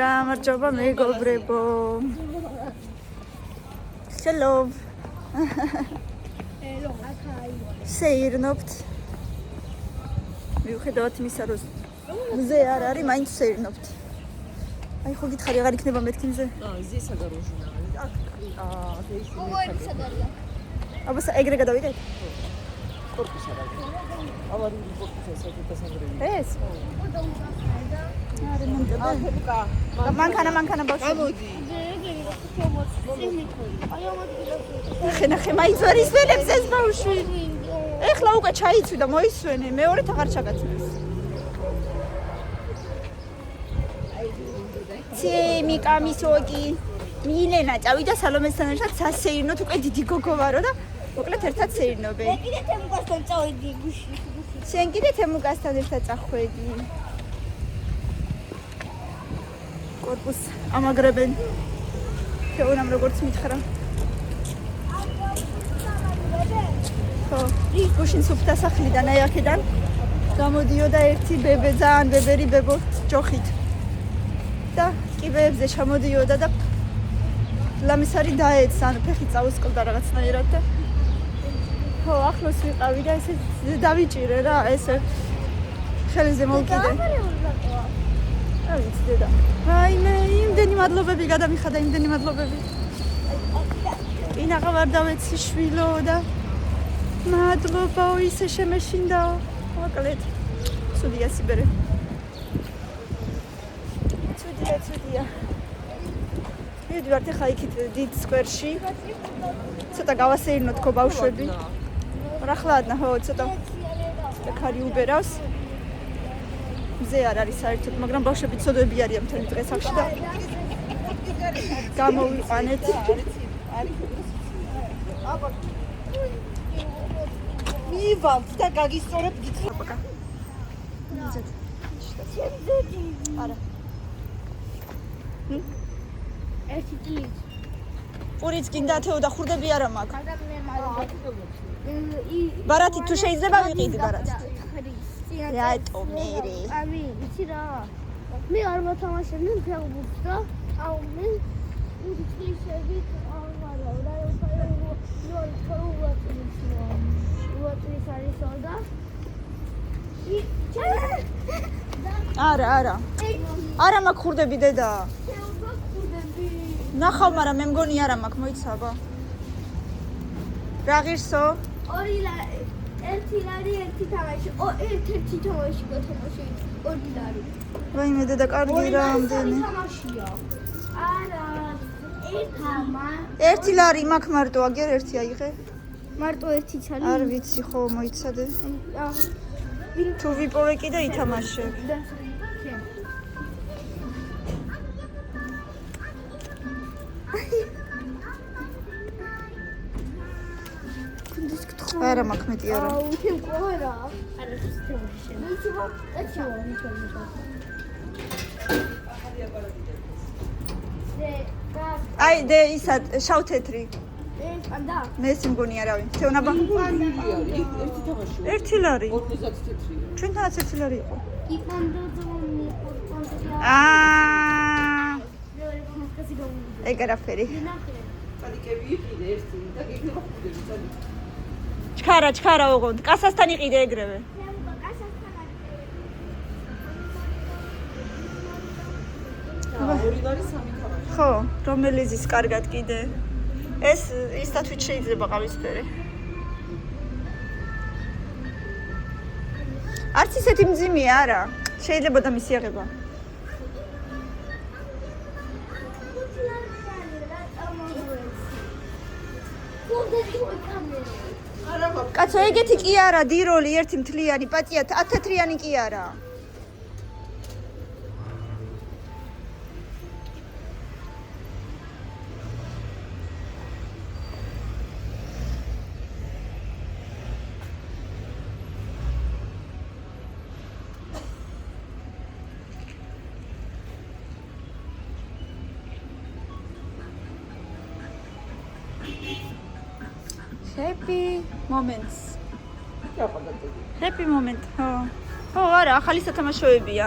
გამარჯობა მეგობრებო. Hello. Hello, akay. სეირნობთ. მიუხედავად იმისა, რომ მზე არ არის, მაინც სეირნობთ. აი ხო გითხარი, აღარ იქნება მეთქი მზე? здесь огорожено. здесь Ой, სადარია. აბა ეგრე გადავიდეთ? корпус არის. ავარიული корпуსი საკუთასაგრელი. ეს? არა, მომდაბა. მანქანა ბავშვი. გამოდი. ნახე, მაინც არ ისვენებს ეს ბავშვი. ეხლა უკვე ჩაიცვიდა, მოისვენე, მეორედ აღარ ჩაგაცნეს. ცემიკა მისოგი. მილენა წავიდა სალომესთან ერთად სასეირნოთ, უკვე დიდი გოგო ვარო და მოკლედ ერთად სეირნობენ. მე კიდე თემუკასთან წავედი გუში. შენ კიდე თემუკასთან ერთად წახვედი. корпус ამაგრებენ. თეონამ როგორც მითხრა. ხო, გუშინ სუფთა სახლიდან აი აქედან გამოდიოდა ერთი ბებე, ძალიან ბებერი ბებო ჯოხით. და კიბეებზე ჩამოდიოდა და ლამისარი დაეცა, ანუ ფეხი წაუსკლდა რაღაცნაირად და ხო, ახლოს ვიყავი და ესე დავიჭირე რა, ესე ხელზე მოვკიდე. რა ვიცი დედა. აი მე იმდენი მადლობები გადამიხადა, იმდენი მადლობები. ინაღა ვარ დავეცი შვილო და მადლობა ისე შემეშინდა. მოკლედ. ცუდია სიბერე. ცუდია. მივდივართ ახლა იქით დიდ სკვერში. ცოტა გავასეირნოთ ხო ბავშვები. რახლადნა ხო ცოტა კარი უბერავს. მზე არ არის საერთოდ, მაგრამ ბავშვები ცოდვები არიან მთელი დღე სახში და გამოვიყვანეთ. მივალთ და გაგისწორებ გითხრა. არა. ერთი წელი. პურიც გინდა თეო და ხურდები არა მაქვს. გადამემარება. ბარათი თუ შეიძლება ვიყიდი ბარათი. რატო მერე? ამი, იცი რა. მე არ მოთამაშებდი ფეხბურთს და აუ მე უცხიშებით არა, არა. არა მაქვს ხურდები დედა. ნახავ, მაგრამ მე მგონი არა მაქვს, მოიცაბა. რა ღირსო? ერთი ლარი ერთი თამაში. ერთ-ერთი თამაში გათამაში. ორი ლარი. ვაიმე დედა კარგი რა ამდენი. თამაშია. არა. ერთი ლარი მაქვს მარტო, აგერ ერთი აიღე. მარტო ერთი ცალი. არ ვიცი ხო, მოიცადე. თუ ვიპოვე კიდე ითამაშებ. არა მაქვს მეტი არა. აუ, თემ ყარა. არა, თემში. მიცვა, ეჩავა, მიცვა. აი, დე ისა შავ თეთრი. პანდა. მე ეს მგონი არავინ. თეონაბა. ერთი თამაში. ერთი ლარი. 50 თეთრია. ჩვენთანაც ერთი ლარი იყო. იპანდა ძონი, პანდა. ეგ არაფერი. წადიკები იყიდე ერთი და გიქნება ხუდები წადი. ჩქარა ოღონდ. კასასთან იყიდე ეგრევე. ორი ლარი სამი თამაში. ხო, რომელი ზის კარგად კიდე. ეს ისთათვის შეიძლება ყავისფერი. არც ისეთი მძიმეა არა. შეიძლება და მისი აღება. კაცო, ეგეთი კი არა, დიროლი ერთი მთლიანი, პატია 10 თეთრიანი კი არა. Happy moments. Happy moment. ხო. ხო, არა, ახალი სათამაშოებია.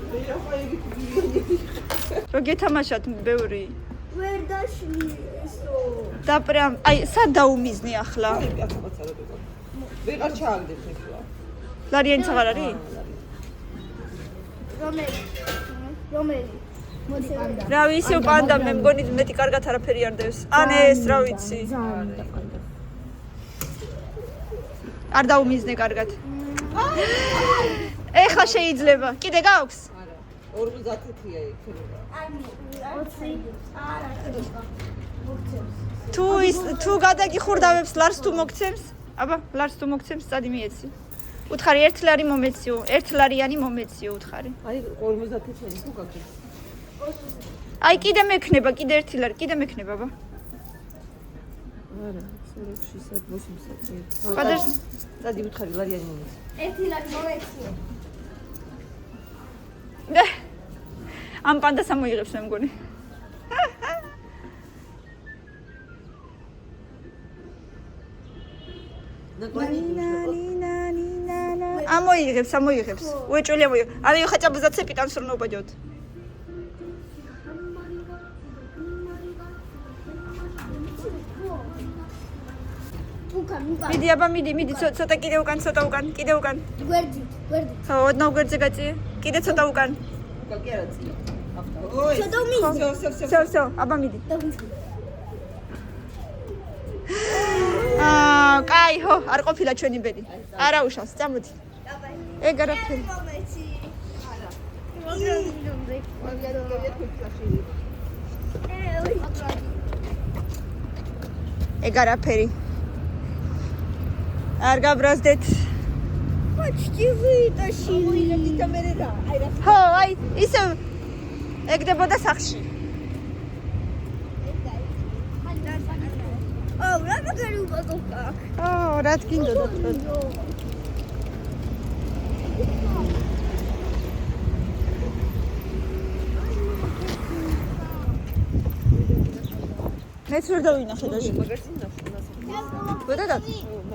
რო გეთამაშათ ბევრი. ვერ დაშლი ესო. და პრამ, აი, სად დაუმიზნი ახლა? ვეღარ ჩააგდებს ახლა. ლარიანიც აღარ არის? რომელი? მოდი პანდა. რავი, ისევ პანდა მე მგონი მეტი კარგად არაფერი არ დევს. ან ეს რა ვიცი. არ დაუმიზნე კარგად. ეხლა შეიძლება. კიდე გაქვს? არა. 50-ია იქნება. თუ გადაგიხურდავებს ლარს თუ მოგცემს? აბა, ლარს თუ მოგცემს, წადი მიეცი. უთხარი 1 ლარი მომეციო, 1 ლარიანი მომეციო უთხარი. აი 50-იანი თუ გაქვს. აი კიდე მექნება, კიდე 1 ლარი, კიდე მექნება, აბა. არა, 6-7-8. გადაშ წადი უთხარი ლარიანი მომეცი. 1 ლარი მომეციო. ამ პანდას ამოიღებს მე მგონი. ამოიღებს. უეჭველი ამოიღებს. არა, ხაჭაბუზაცე პიტანს რომ ნობაჯოთ. მიდი აბა, მიდი, ცოტა კიდე უკან, კიდე უკან. გვერდით. ხო, ოდნავ გვერდზე გაწიე. კიდე ცოტა უკან. უკან კი არა წია. ой, ცოტა მიდი. всё, აბა მიდი. კაი, ხო, არ ყოფილა ჩვენი ბედი. არა უშავს, წამოდი. ეგ არაფერი. მომეცი. არა. ეგ არაფერი. არ გაბრაზდეთ. почти вытащили. ხო, აი, ისე ეგდებოდა სახში. აუ, რა მაგარი უბადობა. რა თქინდოდა. მეც ვერ დავინახე დაში. მაგას ინახე მასა. ვედადათ?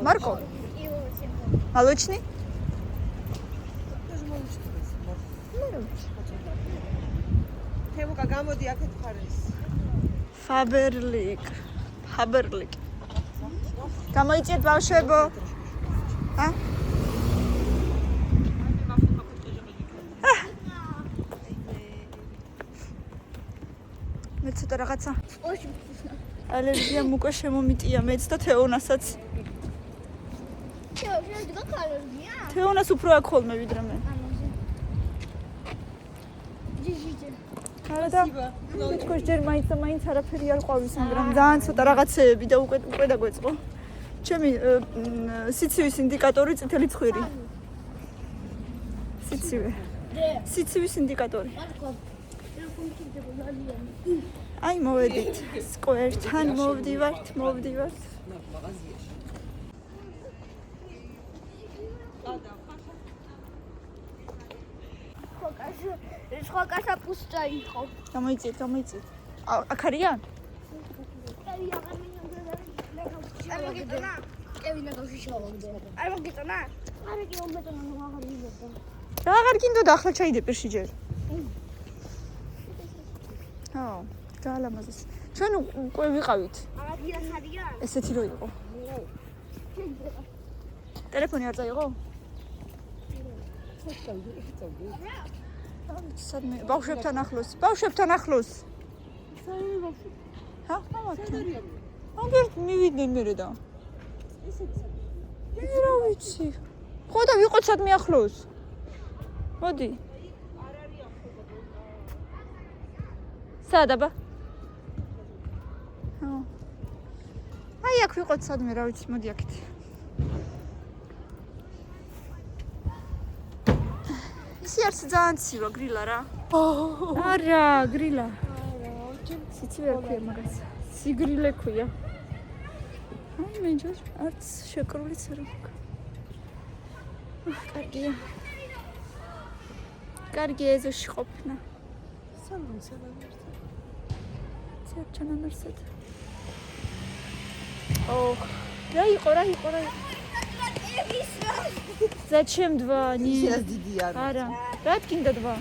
მარკო. Молочный? თემუკა გამოდი აქეთ ხარეს. Faberlic. გამოიწიეთ ბავშვებო. ა? მე ცოტა რაღაცა ალერგია უკვე შემომიტია მეც და თეონასაც. თეონას უფრო აქ ხოლმე ვიდრე მე. არა და თქოს ჯერ მაინც არაფერი არ ყვავის, მაგრამ ძალიან ცოტა რაღაცეები და უკვე დაგვეწყო. ჩემი სიცივის ინდიკატორი წითელი ცხვირი. სიცივის ინდიკატორი. აი მოვედით. სკვერთან მოვდივართ. სხვა კაცა პუსტა იყო. გამოიწიეთ. აქ არიან? არ მოგიტანა? კევინა გავშიშავდა. არ მოგიტანა? არა კი მომეტანა აღარ მივიდა. რა აღარ გინდოდა ახლა ჩაიდე პირში ჯერ. ხო, ძალამაზეს. ჩვენ უკვე ვიყავით. არიან. ესეთი რო იყო. ტელეფონი არ წაიღო? სადმე ბავშვებთან ახლოს. ჰა, ამათთან. აგერ მივიდნენ მერე და. რა ვიცი. ხო და ვიყოთ სადმე ახლოს. მოდი. სად აბა? ხო. აი აქ ვიყოთ სადმე, რა ვიცი, მოდი აქეთ. ისი არც ძალიან ცივა გრილა რა. არა, გრილა. სიცი ვერ ქვია მაგას. სიგრილე ქვია. აი მე ჯერ არც შეკრულიც არ აქვს. კარგია. კარგი ეზოში ყოფნა. სალამი. ჩანამერსად. ოხ, რა იყო? Зачем два? შეიძლება დიდი არა. არა. რა თქინდა два?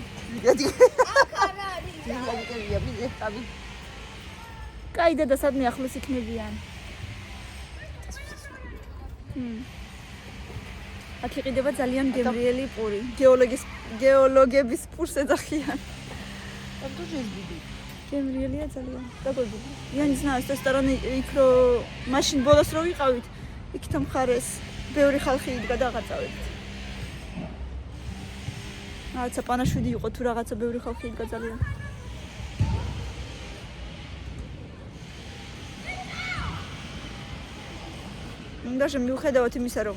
კაი და სადმე ახლოს იქნებიან. აქ იყიდება ძალიან გემრიელი პური. გეოლოგების პურს ეძახიან. Там тоже есть биби. გემრიელია ძალიან. დაგოდი. Я не знаю, с той стороны იქ რო მაშინ ბოლოს რო ვიყავით, იქით მხარეს ბევრი ხალხი იდგა და აღაწავეთ. რაღაცა პანაშვიდი იყო თუ რაღაცა ბევრი ხალხი იდგა ძალიან. даже მიუხედავად იმისა, რომ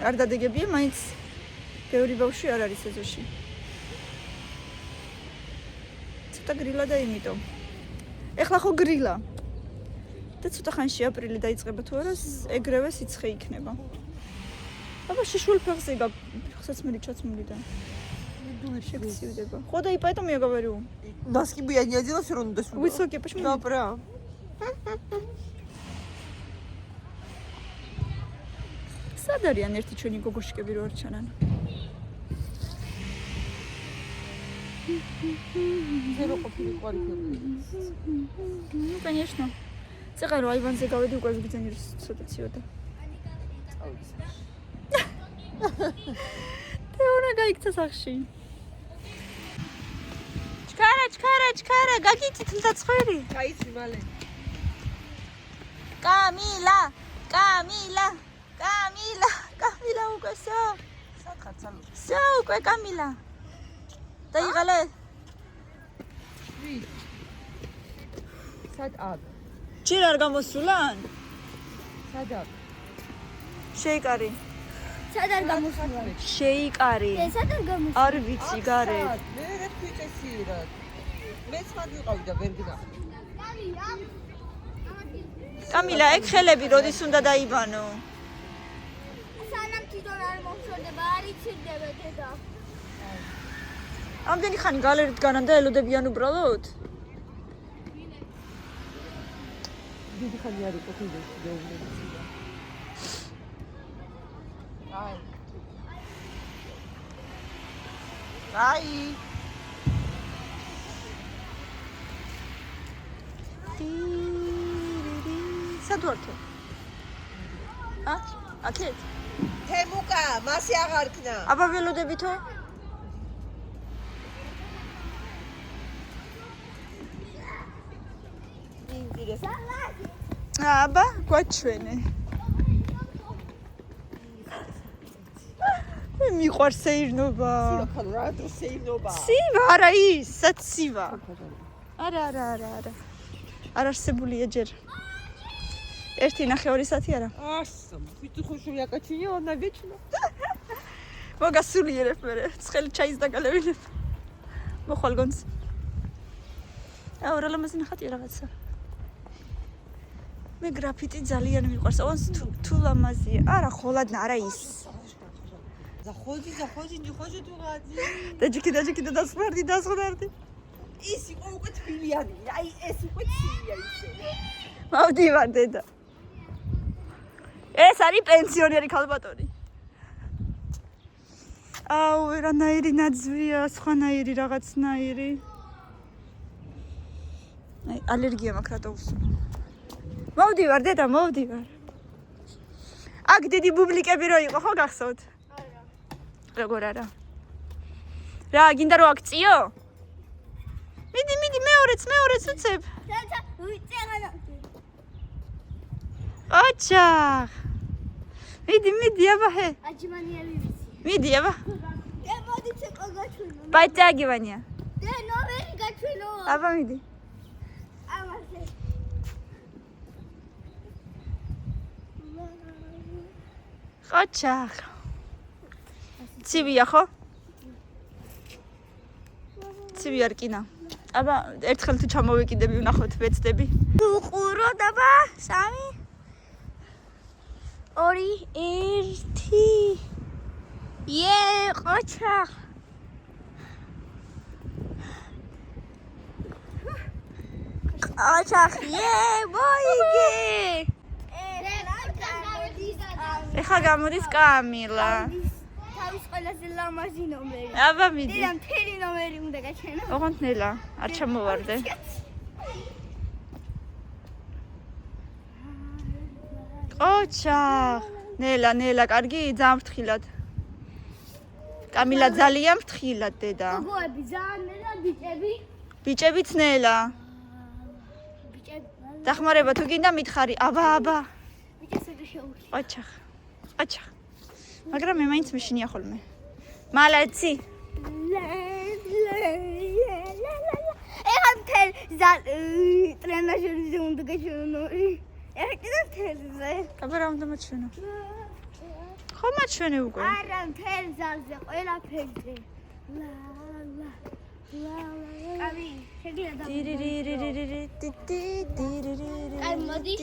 არ დადეგებია, მაინც ბევრი ბავშვი არ არის ეზოში. ცოტა გრილა და იმიტომ. ეხლა ხო გრილა. და ცოტა ხანში აპრილი დაიწყება თუ არა, ეგრევე სიცხე იქნება. აბა შიშულ ფეხზე გახსაცმელი ჩაცმული და шексивდება. ხო და и поэтому я говорю. Носки бы я не одела, всё равно до сюда. Высокие, почему? Да, прям. სად არიან ერთი ჩვენი გოგოშკები რო არ ჩანან? ზერო ყოფილი ყვარი ფერდი. Ну, конечно. ცეყა რო აივანზე გავედი უკვე ვიგზენი ცოტა ციოდა. თეორა გაიქცა სახში. ჩქარა, გაგიწით მცაცხვერი. Кайცი მალე. კამილა უკვე სო. სათხარ ცალო. სო უკვე კამილა. დაიღალე. სად აბ. ჯერ არ გამოსულან? სადაც. შეიკარი. სად არ გამოსულა? შეიკარი. სად არ გამოსულა? არ ვიცი გარე. მე რა თქვიცესირად. მეც მაგ ვიყავი და ვერ გინახე. კამილა, ეგ ხელები როდის უნდა დაიბანო? სანამ თვითონ არ მომშორდება, არ იცინდება დედა. ამდენი ხანი გალერით განან და ელოდებიან უბრალოდ? დიდი ხანი არ იყო ხილებში და უმრეცია. აი. სად ვართო? აქეთ? თემუკა, მასე აღარ ქნა. აბა ველოდებითო? აბა, გვაჩვენე. მე მიყვარს სეირნობა. ხან რა თუ შეინობა. ცივა არა ის, საცივა. არა. არ არსებულია ჯერ. 1:02 საათი არა. ასა, ვიტი ხოშური აკაჩინი ორ ნაგეჩნო. მოგასულიერებ მე, ცხელი ჩაის დაგალევინებ. მოხვალ გონს. რა ლამაზი ნახატია რაღაცა. მე გრაფიტი ძალიან მიყვარს. ონს თუ ლამაზია. არა, ხოლადნა, არა ის. Заходи, не хочет угадать. დაჯიქი და დასხდარდი. ის იყო უკვე თბილიანი. აი ეს უკვე ცივია ისე. მოვდივარ დედა. ეს არის პენსიონერი ქალბატონი. აუ, რანაირი ნაძვია, სხვანაირი რაღაცნაირი. აი, ალერგია მაქვს რატო უსწრო. მოვდივარ დედა, მოვდივარ. აქ დიდი ბუბლიკები რო იყო, ხო გახსოვთ? არა. როგორ არა? რა, გინდა რომ აქციო? მიდი, მეორეც უცებ. და ვიწერა. ოჩახ. მიდი, აბა ჰე. აჯმანიელი ვიცი. მიდი, აბა. და მოდი ცეკვა გაჩვენო. ბაჭაგი ვანია. და ნოველი გაჩვენო. აბა მიდი. ამაზე. ოჩახ. ცივია ხო? ცივი არ კინა. აბა ერთხელ თუ ჩამოვეკიდები ვნახოთ ვეცდები. უყურო დაბა 3 2 1 ყოჩახ. ოჩახიე მოიგე ეხა გამოდის კამილა თავის ყველაზე ლამაზი ნომერი აბა მიდი დედამ თერი ნომერი უნდა გაჩენო ოღონდ ნელა არ ჩამოვარდე ოჩახ ნელა კარგი ძალიან ფრთხილად კამილა ძალიან ფრთხილად დედა გოგოები ძალიან ნელა ბიჭებიც ნელა დახმარება თუ გინდა მითხარი აბა ბიჭებსა შეუშვი ოჩახ მაგრამ მე მაინც მეშინია ხოლმე მალაცი ეხა მთელ ტრენაჟერზე უნდა გაჩვენო ეხა კიდევ მთელზე აბა რა უნდა მაჩვენო ხო მაჩვენე უკვე არა მთელ ზალზე ყველაფერზე კაბი შეგიძლია აი მოდი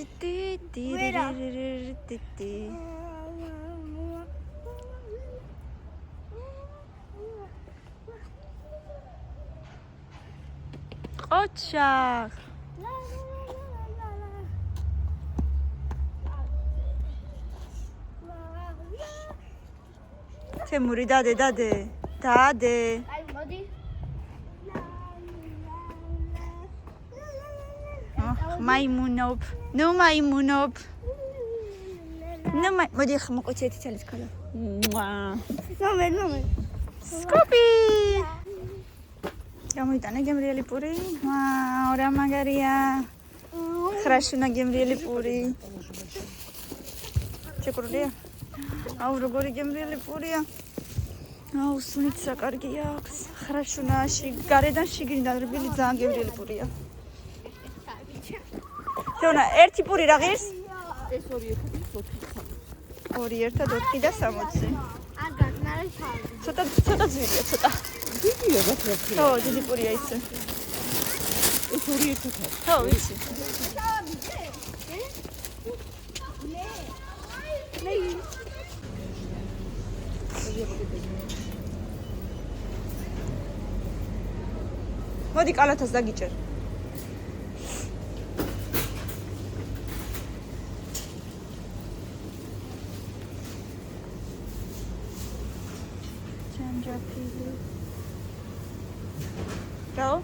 ოჩახ თემური დადე აი მოდი მაიმუნობ მოდი ხა მოყოცი ერთი თალის ქალა ნომერ სკოპი გამოიტანა გემრიელი პური რა მაგარია ხრაშუნა გემრიელი პური ჩეკურდია აუ როგორი გემრიელი პურია აუ სუნით საკარგი აქვს ხრაშუნაში გარედან შიგნიდან რბილი ძალიან გემრიელი პურია თეონა ერთი პური რა ღირს ეს 2 ერთად 4 და 60 აგარ ნარე ჩავდი ცოტა ძვირია ცოტა დიდია გაფრთხილდა ხო დიდი პურია ისე ეს 2 ერთად ხო ვიცი მოდი კალათას დაგიჭერ ჯანჯაფილი რაო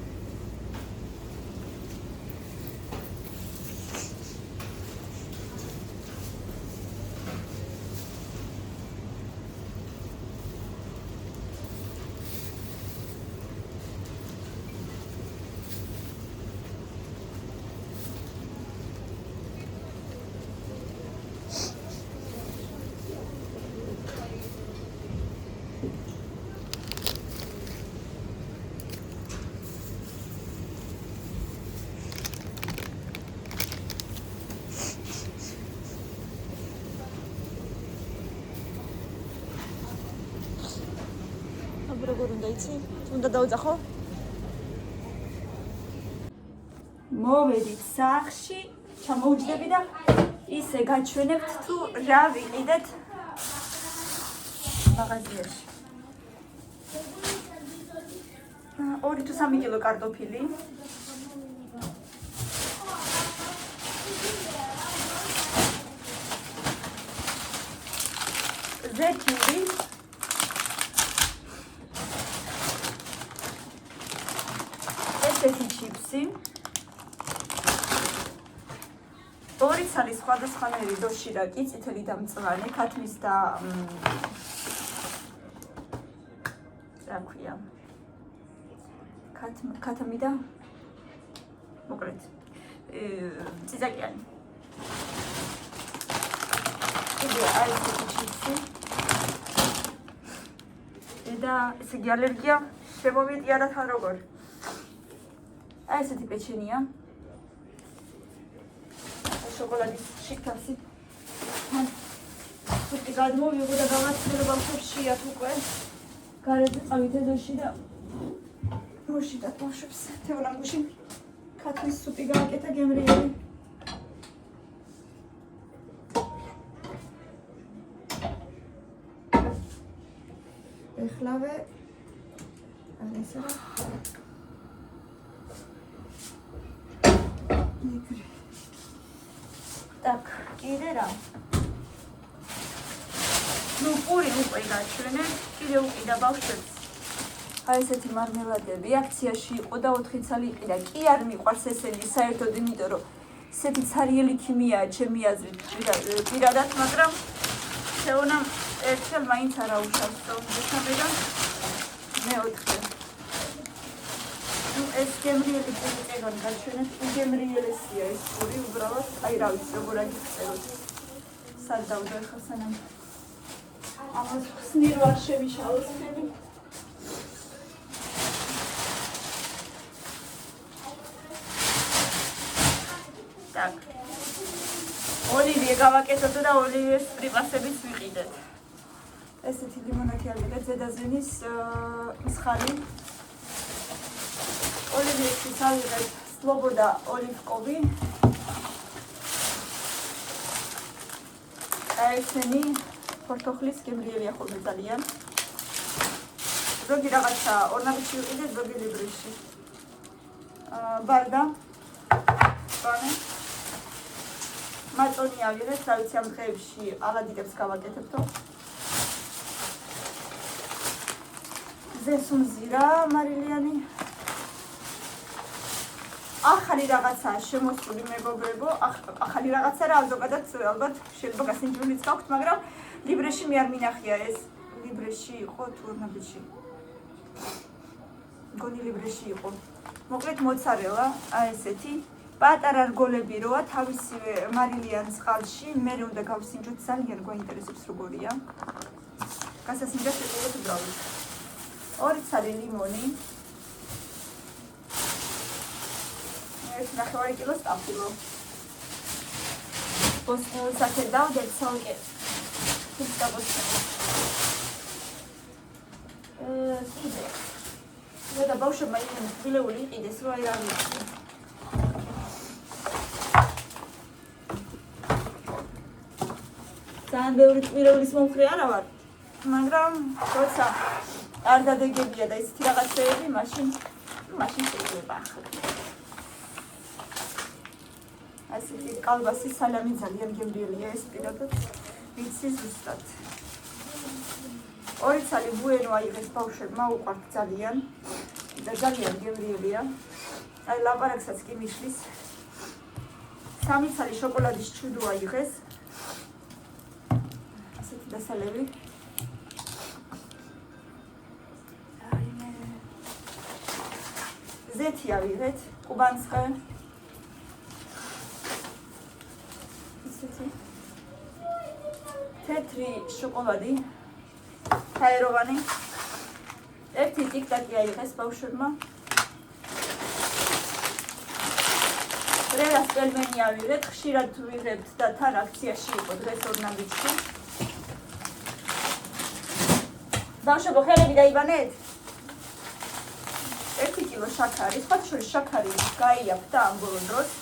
როგორ უნდა იცი? უნდა დაუძახო? მოვედით სახლში, ჩამოვჯდები და ისე გაჩვენებთ თუ რა ვიყიდეთ მაღაზიაში. 2 თუ 3 კილო კარტოფილი. ზეთური ესეთი ჩიპსი 2 ცალი სხვადასხვანაირი დოშირაკი, წითელი და მწვანე, ქათმის და რა ქვია? ქათმი და მოკლედ წიწაკიანი. კიდე აი ესეთი ჩიპსი. და ესე იგი ალერგია შემოვიეტია და თან როგორ? აი ესეთი პეჩენია. შოკოლადის შიგთავსი. თუმცა გადმოვიღო და გამაცდილო ბავშვებშიათ უკვე. გარეთ წავით ეზოში და მოშიდათ ბავშვებს. თეონამ გუშინ ქათმის სუპი გააკეთა გემრიელი. ეხლავე არა ესა კიდე რა ნუ პური უკვე გაჩვენე კიდე უკიდა ბავშვებს აი ესეთი მარმელადები აქციაში იყო და 4 ცალი იყიდა კი არ მიყვარს ესენი საერთოდ იმიტომ რომ ესეთი ცარიელი ქიმიაა ჩემი აზრით პირადად მაგრამ შეუნამ ერთხელ მაინც არა უშავს მესამედან მეოთხე ნუ ეს გემრიელი პურიკეგან გაჩვენეთ უგემრიელესია ეს პური უბრალოდ აი რა ვიცი როგორ აგიწეროთ სად დავდო ხა სანამ ამას ხსნი რო არ შემიშალოს ხები так ოლივიე გავაკეთოთ და ოლივიეს პრიპასებიც ვიყიდეთ ესეთი ლიმონადი ავიღეთ ზედაზენის მსხალი ოლივიესთვის ავიღეთ სლობოდა ოლივკოვი ესენი პორტოხლის გემრიელია ხოლმე ძალიან ზოგი რაღაცა ორნამენტში ვიყიდეთ ზოგი ლიბრეში ბარდა ბანე მაწონი ავიღეთ რა ვიცი ამ დღეებში ალადიდებს გავაკეთებთო ზესუმზირა მარილიანი ახალი რაღაცაა შემოსული მეგობრებო ახალი რაღაცა რა ზოგადად ალბათ შეიძლება გასინჯულიც გაქვთ მაგრამ ლიბრეში მე არ მინახია ეს ლიბრეში იყო თურნაბიში გონი ლიბრეში იყო მოკლედ მოცარელა აი ესეთი პატარა რგოლები როა თავისივე მარილიან წყალში მე უნდა გავსინჯოთ ძალიან გვაინტერესებს როგორია გასასინჯა შეყოლოთ უბრალოდ 2 ცალი ლიმონი 1.5 კილოს ტაფილო ბოსნიელს აქ დავდეთ ცალკე კიდე და ბავშვებმა იმენ თბილეული იყიდეს რომ აი რა ვიცი ძალიან ბევრი ტყირეულის მომხრე არა ვარ მაგრამ როცა არ დადეგებია და ისეთი რაღაცეები მაშინ შეიძლება ახლა ასეთი კალბასის სალამი ძალიან გემრიელია ეს პირადად ვიცი ზუსტად 2 ცალი ბუენო აიღეს ბავშვებმა უყვართ ძალიან და ძალიან გემრიელია აი ლაპარაკსაც კი მიშლის 3 ცალი შოკოლადის ჩუდო აიღეს ასეთი დასალევი ზეთი ავიღეთ კუბანსკა თეთრი შოკოლადი ჰაეროვანი ერთი ტიკტაკი აიღეს ბავშვებმა რელას პელმენი ავიღეთ ხშირად ვიღებთ და თან აქციაში იყო დღეს ორნამენტში ბავშვებო ხელები დაიბანეთ 1 კილო შაქარი სხვა შორის შაქარი გაიაფ და ამ ბოლო დროს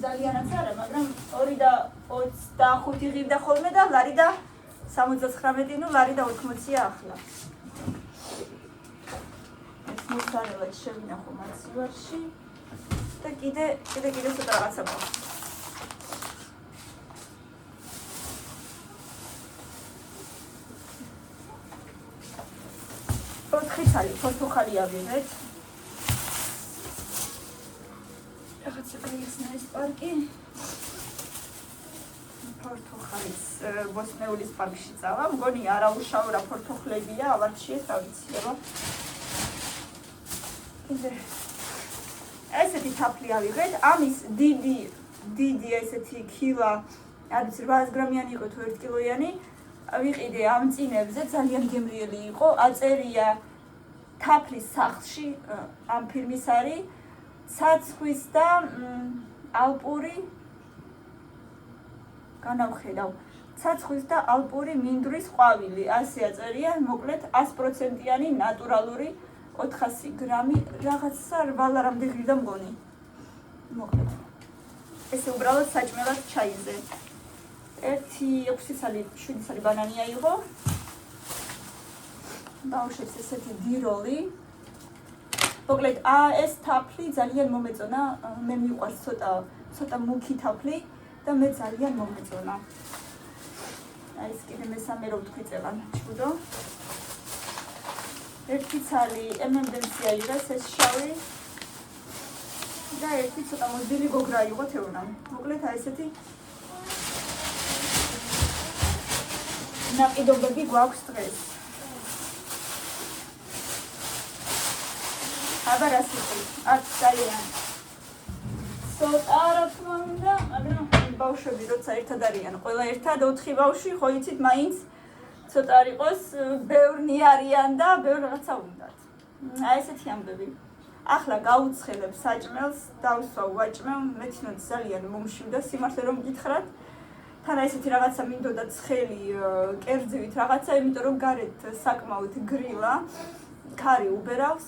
ძალიანაც არა მაგრამ 2.25 ღირდა ხოლმე და ლარი და 79 ნუ ლარი და 80-ია ახლა ეს მოსარელად შევინახო მასივარში და კიდე ცოტა რაღაცა მაქვს 4 ცალი ფორთოხალი ავიღეთ რაღაცა გაიხსნა ეს პარკი ფორთოხალის ბოსნეულის პარკში წავა მგონი არაუშავ ფორთოხლებია ავარჩიეთ რა ვიცი აბა კიდე ესეთი თაფლი ავიღეთ ამის დიდი ესეთი კილა არ ვიცი 800 გრამიანი იყო თუ 1 კილოიანი ვიყიდე ამ წინებზე ძალიან გემრიელი იყო აწერია თაფლის სახლში ამ ფირმის არის ცაცხვის და ალპური განავხედავ ცაცხვის და ალპური მინდვრის ყვავილი ასე აწერია მოკლედ 100%-იანი ნატურალური 400 გრამი რაღაცა ვალარამდე ღირდა მგონი მოკლედ ესე უბრალოდ საჭმელად ჩაიზე 6 ცალი 7 ცალი ბანანი აიღო ბავშვებს ესეთი დიროლი მოკლედ ეს თაფლი ძალიან მომეწონა მე მიყვარს ცოტა ცოტა მუქი თაფლი და მე ძალიან მომეწონა. აი ეს კიდე მესამე რო ვთქვი წელან ჩუდო. ერთი ცალი M&M's არის ეს შავი და ერთი ცოტა მოძილი გოგრა იყო თეონა. მოკლედ აი ესეთი ნაკიდობები გვაქვს დღეს. აბა რა სიტყვი? აქ ძალიან ცოტა რა თქმა უნდა, მაგრამ ბავშვები როცა ერთად არიან, ყველა ერთად 4 ბავშვი, ხო იცით, მაინც ცოტა არ იყოს, ბევრნი არიან და ბევრ რაღაცა უნდათ. აი ესეთი ამბები. ახლა გაუცხელებ საჭმელს, დავსვა ვაჭმევ, მეცნოთ ძალიან მომშივდა სიმართლე რომ გითხრათ. თან ესეთი რაღაცა მინდოდა ცხელი კერძივით რაღაცა, იმიტომ რომ გარეთ საკმაოდ გრილა, ქარი უბერავს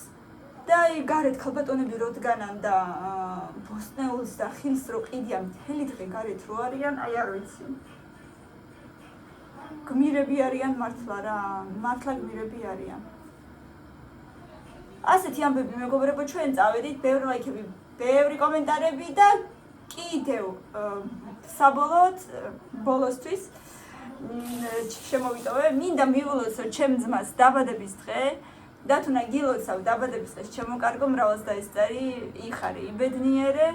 და გარეთ ქალბატონები როდგანან და ბოსტნეულს და ხილს რო ყიდიან მთელი დღე გარეთ რო არიან, აი არ ვიცი. გმირები არიან მართლა რა, მართლა გმირები არიან. ასეთი ამბები მეგობრებო, ჩვენ წავედით, ბევრი ლაიქები, ბევრი კომენტარები და კიდევ საბოლოოდ ბოლოსთვის შემოვიტოვე, მინდა მივულოცო ჩემ ძმას დაბადების დღე და თუ ნაგილოცავ დაბადების დღეს ჩემო მრავალს დაესწარი, იხარე, იბედნიერე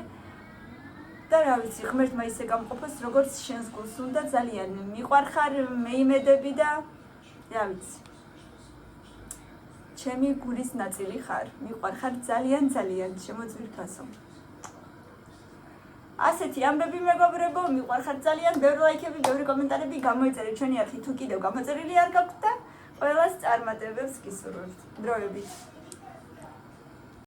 და რა ვიცი, ღმერთმა ისე გამყოფოს, როგორც შენს გულს უნდა, ძალიან მიყვარხარ, მეიმედები და რა ვიცი. ჩემი გულის ნაწილი ხარ, მიყვარხარ ძალიან შემოწირთვასო. ასეთი ამბები მეგობრებო, მიყვარხარ ძალიან, ბევრი ლაიქები, ბევრი კომენტარები გამოიწერეთ ჩვენი არხი თუ კიდევ გამოწერილი არ გაქვთ და ყველას წარმატებებს გისურვებთ. დროებით.